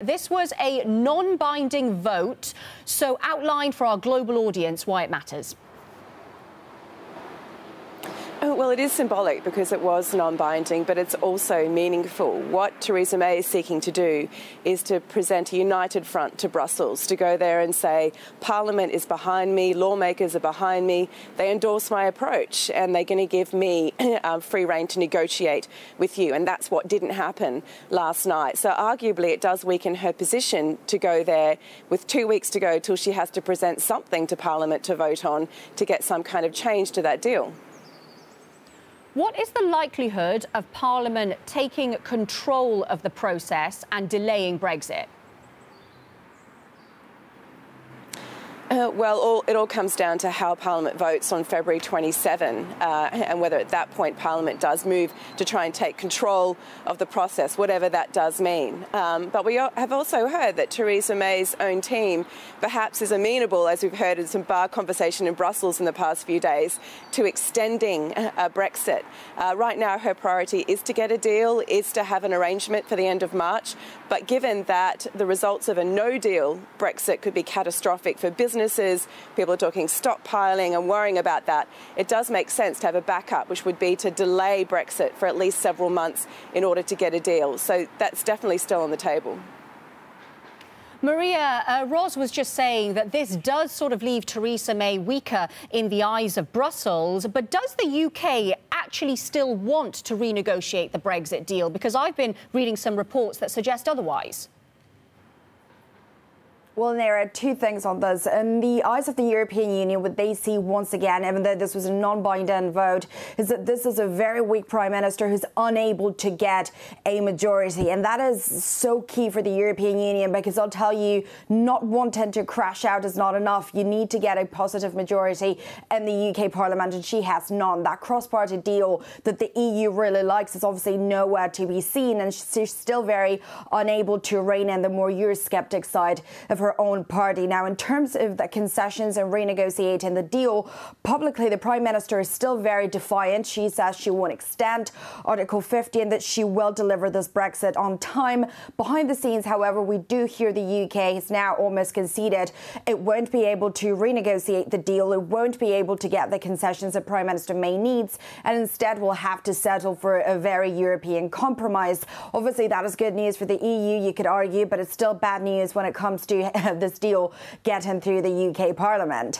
This was a non-binding vote, so outline for our global audience why it matters. Well, it is symbolic because it was non-binding, but it's also meaningful. What Theresa May is seeking to do is to present a united front to Brussels, to go there and say, Parliament is behind me, lawmakers are behind me, they endorse my approach, and they're going to give me free rein to negotiate with you. And that's what didn't happen last night. So arguably it does weaken her position to go there with 2 weeks to go till she has to present something to Parliament to vote on to get some kind of change to that deal. What is the likelihood of Parliament taking control of the process and delaying Brexit? Well, it all comes down to how Parliament votes on February 27 and whether at that point Parliament does move to try and take control of the process, whatever that does mean. But we have also heard that Theresa May's own team perhaps is amenable, as we've heard in some bar conversation in Brussels in the past few days, to extending Brexit. Right now her priority is to get a deal, is to have an arrangement for the end of March. But given that the results of a no-deal Brexit could be catastrophic for businesses, people are talking stockpiling and worrying about that, it does make sense to have a backup, which would be to delay Brexit for at least several months in order to get a deal. So that's definitely still on the table. Maria, Ros was just saying that this does sort of leave Theresa May weaker in the eyes of Brussels. But does the UK actually still want to renegotiate the Brexit deal? Because I've been reading some reports that suggest otherwise. Well, there are two things on this. In the eyes of the European Union, what they see once again, even though this was a non-binding vote, is that this is a very weak Prime Minister who's unable to get a majority. And that is so key for the European Union, because I'll tell you, not wanting to crash out is not enough. You need to get a positive majority in the UK Parliament, and she has none. That cross-party deal that the EU really likes is obviously nowhere to be seen, and she's still very unable to rein in the more Eurosceptic side of her own party. Now, in terms of the concessions and renegotiating the deal, publicly the Prime Minister is still very defiant. She says she won't extend Article 50 and that she will deliver this Brexit on time. Behind the scenes, however, we do hear the UK has now almost conceded it won't be able to renegotiate the deal. It won't be able to get the concessions that Prime Minister May needs, and instead will have to settle for a very European compromise. Obviously, that is good news for the EU, you could argue, but it's still bad news when it comes to this deal getting through the UK Parliament.